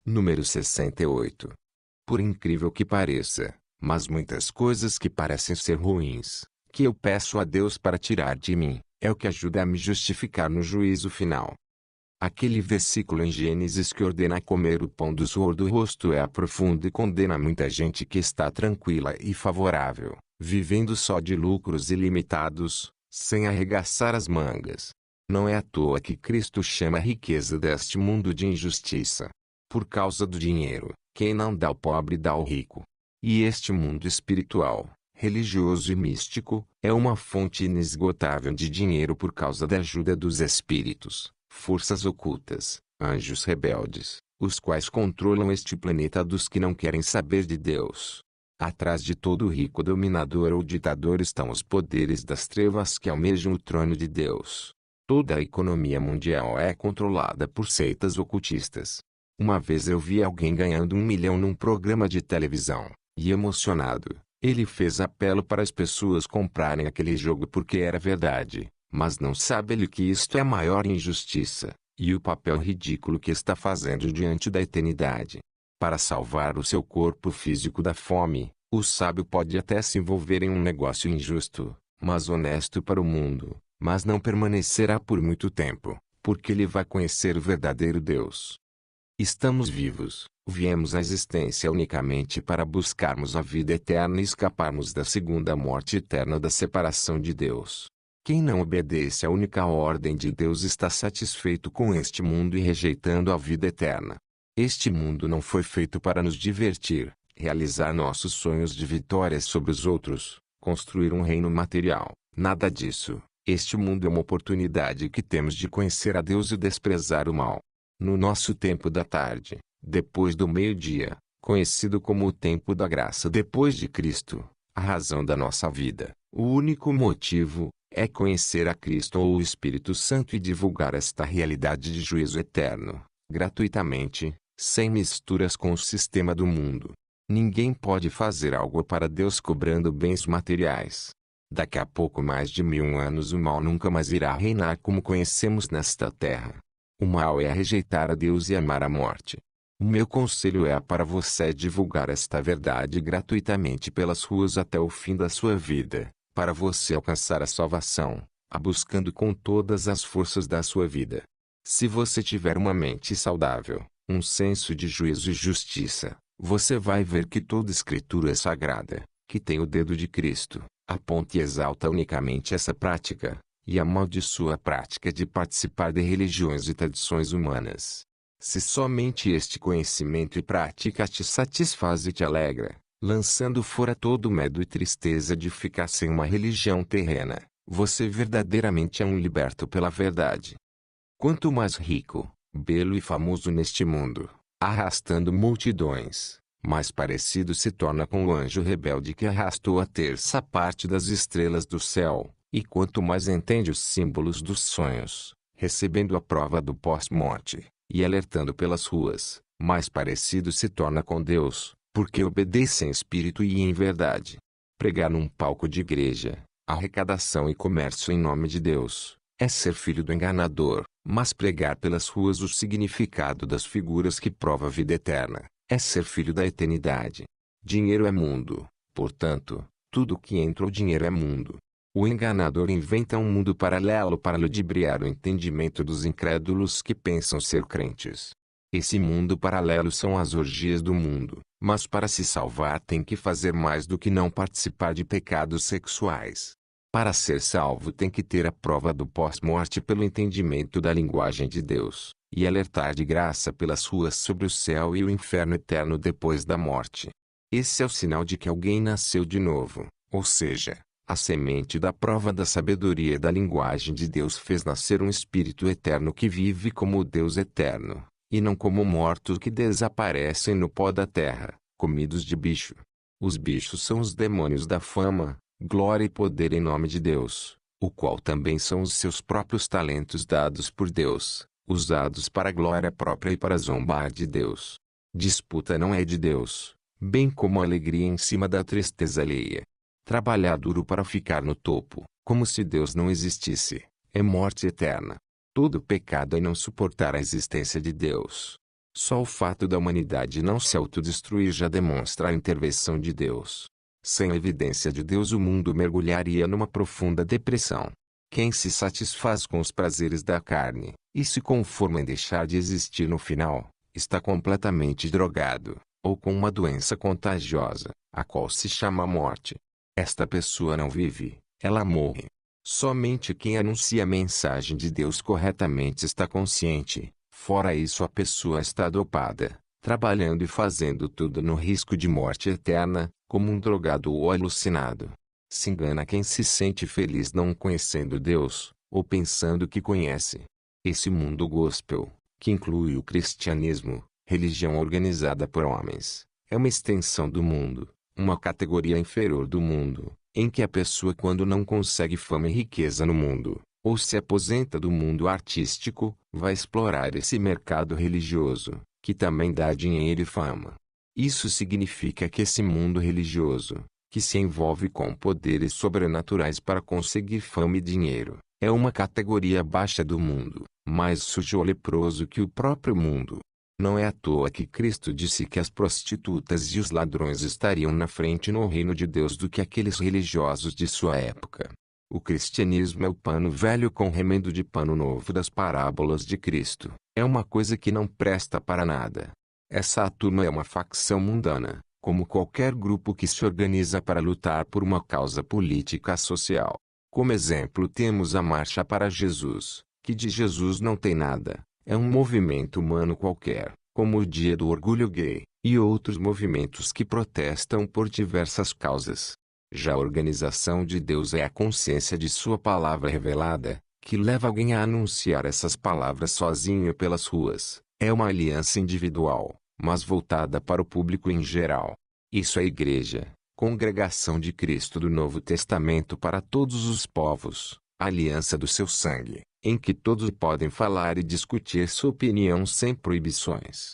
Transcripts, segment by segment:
Número 68. Por incrível que pareça, mas muitas coisas que parecem ser ruins, que eu peço a Deus para tirar de mim, é o que ajuda a me justificar no juízo final. Aquele versículo em Gênesis que ordena comer o pão do suor do rosto é profundo e condena muita gente que está tranquila e favorável, vivendo só de lucros ilimitados, sem arregaçar as mangas. Não é à toa que Cristo chama a riqueza deste mundo de injustiça. Por causa do dinheiro, quem não dá ao pobre dá ao rico. E este mundo espiritual, religioso e místico, é uma fonte inesgotável de dinheiro por causa da ajuda dos espíritos, forças ocultas, anjos rebeldes, os quais controlam este planeta dos que não querem saber de Deus. Atrás de todo rico dominador ou ditador estão os poderes das trevas que almejam o trono de Deus. Toda a economia mundial é controlada por seitas ocultistas. Uma vez eu vi alguém ganhando 1 milhão num programa de televisão, e emocionado, ele fez apelo para as pessoas comprarem aquele jogo porque era verdade, mas não sabe ele que isto é a maior injustiça, e o papel ridículo que está fazendo diante da eternidade. Para salvar o seu corpo físico da fome, o sábio pode até se envolver em um negócio injusto, mas honesto para o mundo, mas não permanecerá por muito tempo, porque ele vai conhecer o verdadeiro Deus. Estamos vivos, viemos à existência unicamente para buscarmos a vida eterna e escaparmos da segunda morte eterna da separação de Deus. Quem não obedece à única ordem de Deus está satisfeito com este mundo e rejeitando a vida eterna. Este mundo não foi feito para nos divertir, realizar nossos sonhos de vitória sobre os outros, construir um reino material, nada disso. Este mundo é uma oportunidade que temos de conhecer a Deus e desprezar o mal. No nosso tempo da tarde, depois do meio-dia, conhecido como o tempo da graça depois de Cristo, a razão da nossa vida, o único motivo, é conhecer a Cristo ou o Espírito Santo e divulgar esta realidade de juízo eterno, gratuitamente, sem misturas com o sistema do mundo. Ninguém pode fazer algo para Deus cobrando bens materiais. Daqui a pouco mais de 1000 anos o mal nunca mais irá reinar como conhecemos nesta terra. O mal é rejeitar a Deus e amar a morte. O meu conselho é para você divulgar esta verdade gratuitamente pelas ruas até o fim da sua vida, para você alcançar a salvação, a buscando com todas as forças da sua vida. Se você tiver uma mente saudável, um senso de juízo e justiça, você vai ver que toda escritura é sagrada, que tem o dedo de Cristo, aponta e exalta unicamente essa prática, e amaldiçoa a prática de participar de religiões e tradições humanas. Se somente este conhecimento e prática te satisfaz e te alegra, lançando fora todo medo e tristeza de ficar sem uma religião terrena, você verdadeiramente é um liberto pela verdade. Quanto mais rico, belo e famoso neste mundo, arrastando multidões, mais parecido se torna com o anjo rebelde que arrastou a terça parte das estrelas do céu. E quanto mais entende os símbolos dos sonhos, recebendo a prova do pós-morte, e alertando pelas ruas, mais parecido se torna com Deus, porque obedece em espírito e em verdade. Pregar num palco de igreja, arrecadação e comércio em nome de Deus, é ser filho do enganador, mas pregar pelas ruas o significado das figuras que prova a vida eterna, é ser filho da eternidade. Dinheiro é mundo, portanto, tudo que entra o dinheiro é mundo. O enganador inventa um mundo paralelo para ludibriar o entendimento dos incrédulos que pensam ser crentes. Esse mundo paralelo são as orgias do mundo, mas para se salvar tem que fazer mais do que não participar de pecados sexuais. Para ser salvo tem que ter a prova do pós-morte pelo entendimento da linguagem de Deus, e alertar de graça pelas ruas sobre o céu e o inferno eterno depois da morte. Esse é o sinal de que alguém nasceu de novo, ou seja, a semente da prova da sabedoria e da linguagem de Deus fez nascer um espírito eterno que vive como o Deus eterno, e não como mortos que desaparecem no pó da terra, comidos de bicho. Os bichos são os demônios da fama, glória e poder em nome de Deus, o qual também são os seus próprios talentos dados por Deus, usados para a glória própria e para zombar de Deus. Disputa não é de Deus, bem como a alegria em cima da tristeza alheia. Trabalhar duro para ficar no topo, como se Deus não existisse, é morte eterna. Todo pecado é não suportar a existência de Deus. Só o fato da humanidade não se autodestruir já demonstra a intervenção de Deus. Sem a evidência de Deus, o mundo mergulharia numa profunda depressão. Quem se satisfaz com os prazeres da carne, e se conforma em deixar de existir no final, está completamente drogado, ou com uma doença contagiosa, a qual se chama morte. Esta pessoa não vive, ela morre. Somente quem anuncia a mensagem de Deus corretamente está consciente. Fora isso, a pessoa está dopada, trabalhando e fazendo tudo no risco de morte eterna, como um drogado ou alucinado. Se engana quem se sente feliz não conhecendo Deus, ou pensando que conhece. Esse mundo gospel, que inclui o cristianismo, religião organizada por homens, é uma extensão do mundo, uma categoria inferior do mundo, em que a pessoa, quando não consegue fama e riqueza no mundo, ou se aposenta do mundo artístico, vai explorar esse mercado religioso, que também dá dinheiro e fama. Isso significa que esse mundo religioso, que se envolve com poderes sobrenaturais para conseguir fama e dinheiro, é uma categoria baixa do mundo, mais sujo ou leproso que o próprio mundo. Não é à toa que Cristo disse que as prostitutas e os ladrões estariam na frente no reino de Deus do que aqueles religiosos de sua época. O cristianismo é o pano velho com remendo de pano novo das parábolas de Cristo. É uma coisa que não presta para nada. Essa turma é uma facção mundana, como qualquer grupo que se organiza para lutar por uma causa política social. Como exemplo temos a Marcha para Jesus, que de Jesus não tem nada, é um movimento humano qualquer, como o Dia do Orgulho Gay, e outros movimentos que protestam por diversas causas. Já a organização de Deus é a consciência de sua palavra revelada, que leva alguém a anunciar essas palavras sozinho pelas ruas. É uma aliança individual, mas voltada para o público em geral. Isso é a Igreja, congregação de Cristo do Novo Testamento para todos os povos, a aliança do seu sangue, em que todos podem falar e discutir sua opinião sem proibições.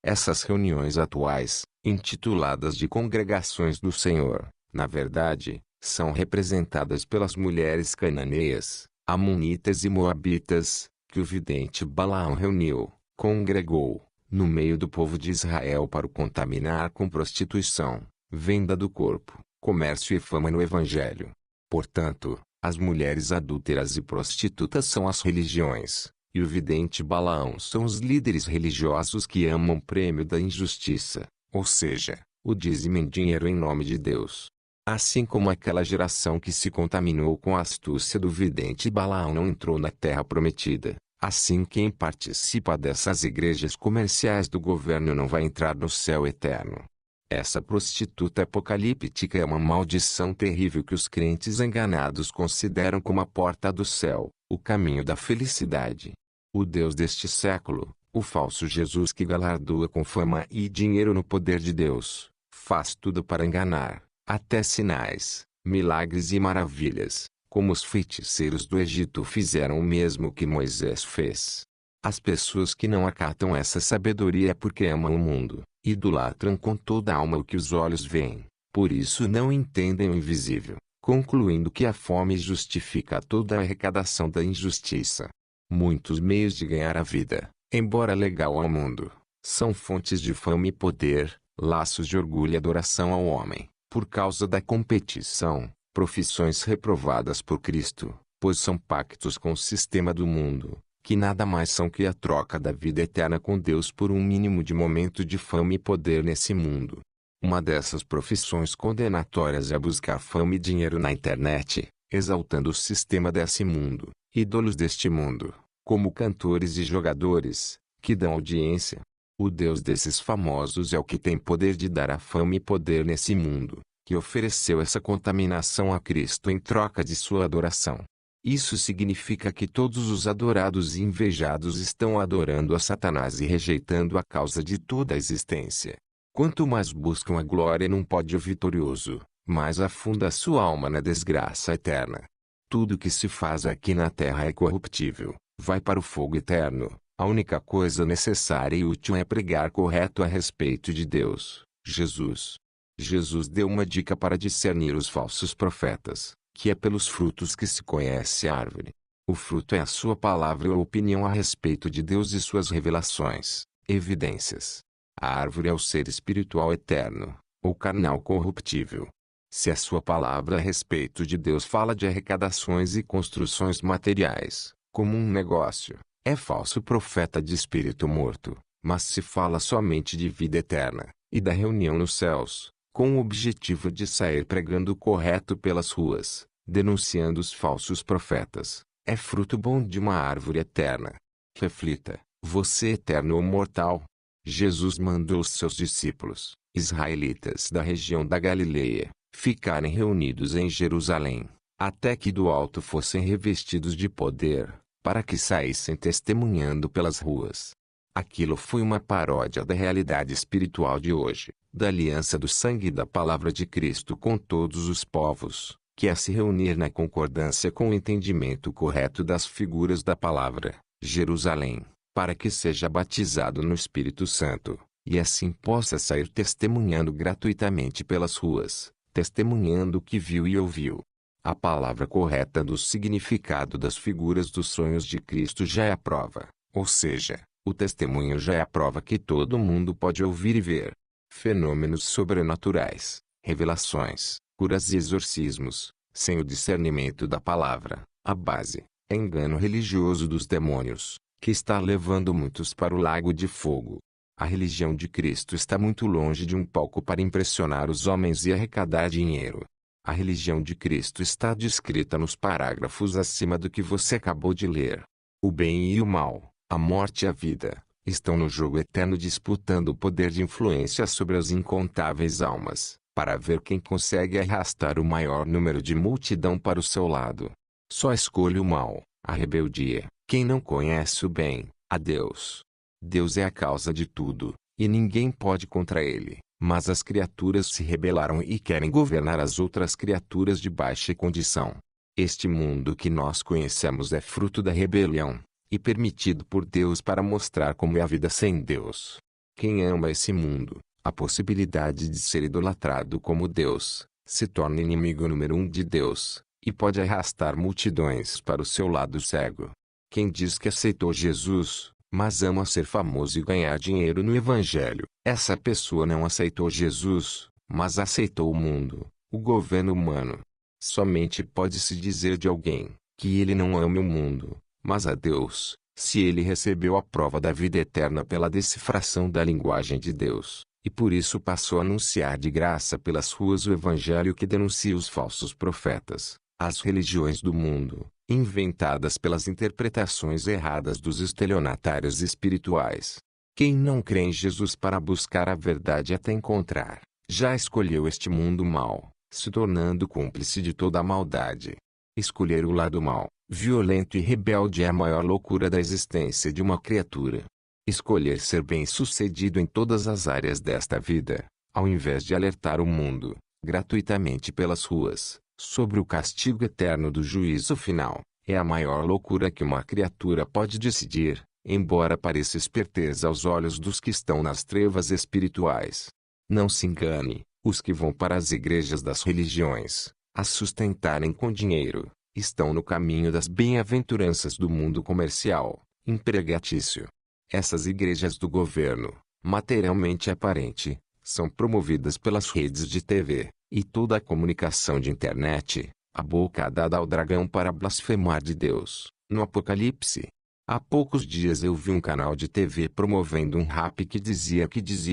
Essas reuniões atuais, intituladas de Congregações do Senhor, na verdade, são representadas pelas mulheres cananeias, amonitas e moabitas, que o vidente Balaão reuniu, congregou, no meio do povo de Israel para o contaminar com prostituição, venda do corpo, comércio e fama no Evangelho. Portanto, as mulheres adúlteras e prostitutas são as religiões, e o vidente Balaão são os líderes religiosos que amam o prêmio da injustiça, ou seja, o dízimo em dinheiro em nome de Deus. Assim como aquela geração que se contaminou com a astúcia do vidente Balaão não entrou na terra prometida, assim quem participa dessas igrejas comerciais do governo não vai entrar no céu eterno. Essa prostituta apocalíptica é uma maldição terrível que os crentes enganados consideram como a porta do céu, o caminho da felicidade. O Deus deste século, o falso Jesus que galardoa com fama e dinheiro no poder de Deus, faz tudo para enganar, até sinais, milagres e maravilhas, como os feiticeiros do Egito fizeram o mesmo que Moisés fez. As pessoas que não acatam essa sabedoria é porque amam o mundo, idolatram com toda a alma o que os olhos veem, por isso não entendem o invisível, concluindo que a fome justifica toda a arrecadação da injustiça. Muitos meios de ganhar a vida, embora legal ao mundo, são fontes de fama e poder, laços de orgulho e adoração ao homem, por causa da competição, profissões reprovadas por Cristo, pois são pactos com o sistema do mundo, que nada mais são que a troca da vida eterna com Deus por um mínimo de momento de fama e poder nesse mundo. Uma dessas profissões condenatórias é buscar fama e dinheiro na internet, exaltando o sistema desse mundo, ídolos deste mundo, como cantores e jogadores, que dão audiência. O Deus desses famosos é o que tem poder de dar a fama e poder nesse mundo, que ofereceu essa contaminação a Cristo em troca de sua adoração. Isso significa que todos os adorados e invejados estão adorando a Satanás e rejeitando a causa de toda a existência. Quanto mais buscam a glória num pódio vitorioso, mais afunda sua alma na desgraça eterna. Tudo que se faz aqui na terra é corruptível, vai para o fogo eterno. A única coisa necessária e útil é pregar correto a respeito de Deus, Jesus. Jesus deu uma dica para discernir os falsos profetas, que é pelos frutos que se conhece a árvore. O fruto é a sua palavra ou opinião a respeito de Deus e suas revelações. Evidências. A árvore é o ser espiritual eterno, ou carnal corruptível. Se a sua palavra a respeito de Deus fala de arrecadações e construções materiais, como um negócio, é falso profeta de espírito morto. Mas se fala somente de vida eterna, e da reunião nos céus, com o objetivo de sair pregando o correto pelas ruas, denunciando os falsos profetas, é fruto bom de uma árvore eterna. Reflita, você eterno ou mortal? Jesus mandou os seus discípulos, israelitas da região da Galileia, ficarem reunidos em Jerusalém, até que do alto fossem revestidos de poder, para que saíssem testemunhando pelas ruas. Aquilo foi uma paródia da realidade espiritual de hoje, da aliança do sangue e da palavra de Cristo com todos os povos, que é se reunir na concordância com o entendimento correto das figuras da palavra, Jerusalém, para que seja batizado no Espírito Santo, e assim possa sair testemunhando gratuitamente pelas ruas, testemunhando o que viu e ouviu. A palavra correta do significado das figuras dos sonhos de Cristo já é a prova, ou seja, o testemunho já é a prova que todo mundo pode ouvir e ver. Fenômenos sobrenaturais, revelações, curas e exorcismos, sem o discernimento da palavra, a base, é engano religioso dos demônios, que está levando muitos para o lago de fogo. A religião de Cristo está muito longe de um palco para impressionar os homens e arrecadar dinheiro. A religião de Cristo está descrita nos parágrafos acima do que você acabou de ler. O bem e o mal, a morte e a vida, estão no jogo eterno disputando o poder de influência sobre as incontáveis almas, para ver quem consegue arrastar o maior número de multidão para o seu lado. Só escolhe o mal, a rebeldia, quem não conhece o bem, a Deus. Deus é a causa de tudo, e ninguém pode contra ele, mas as criaturas se rebelaram e querem governar as outras criaturas de baixa condição. Este mundo que nós conhecemos é fruto da rebelião, e permitido por Deus para mostrar como é a vida sem Deus. Quem ama esse mundo, a possibilidade de ser idolatrado como Deus, se torna inimigo número 1 de Deus, e pode arrastar multidões para o seu lado cego. Quem diz que aceitou Jesus, mas ama ser famoso e ganhar dinheiro no Evangelho, essa pessoa não aceitou Jesus, mas aceitou o mundo, o governo humano. Somente pode-se dizer de alguém, que ele não ama o mundo, mas a Deus, se ele recebeu a prova da vida eterna pela decifração da linguagem de Deus, e por isso passou a anunciar de graça pelas ruas o Evangelho que denuncia os falsos profetas, as religiões do mundo, inventadas pelas interpretações erradas dos estelionatários espirituais. Quem não crê em Jesus para buscar a verdade até encontrar, já escolheu este mundo mau, se tornando cúmplice de toda a maldade. Escolher o lado mau, violento e rebelde é a maior loucura da existência de uma criatura. Escolher ser bem-sucedido em todas as áreas desta vida, ao invés de alertar o mundo, gratuitamente pelas ruas, sobre o castigo eterno do juízo final, é a maior loucura que uma criatura pode decidir, embora pareça esperteza aos olhos dos que estão nas trevas espirituais. Não se engane, os que vão para as igrejas das religiões, a sustentarem com dinheiro, estão no caminho das bem-aventuranças do mundo comercial, empregatício. Essas igrejas do governo, materialmente aparente, são promovidas pelas redes de TV, e toda a comunicação de internet, a boca dada ao dragão para blasfemar de Deus, no Apocalipse. Há poucos dias eu vi um canal de TV promovendo um rap que dizia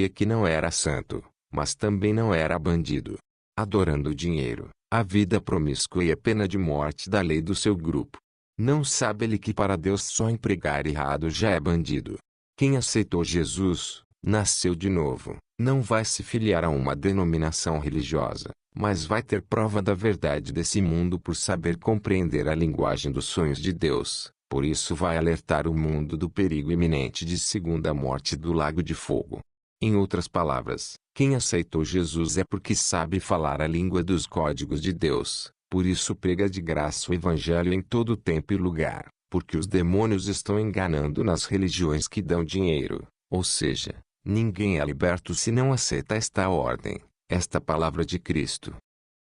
que não era santo, mas também não era bandido. Adorando o dinheiro, a vida promíscua e a pena de morte da lei do seu grupo. Não sabe ele que para Deus só empregar errado já é bandido. Quem aceitou Jesus, nasceu de novo, não vai se filiar a uma denominação religiosa, mas vai ter prova da verdade desse mundo por saber compreender a linguagem dos sonhos de Deus. Por isso vai alertar o mundo do perigo iminente de segunda morte do lago de fogo. Em outras palavras, quem aceitou Jesus é porque sabe falar a língua dos códigos de Deus, por isso prega de graça o Evangelho em todo tempo e lugar, porque os demônios estão enganando nas religiões que dão dinheiro, ou seja, ninguém é liberto se não aceita esta ordem, esta palavra de Cristo.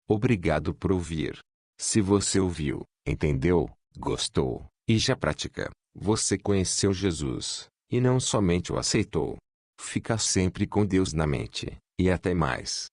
Obrigado por ouvir. Se você ouviu, entendeu, gostou, e já pratica, você conheceu Jesus. E não somente o aceitou. Fica sempre com Deus na mente, e até mais.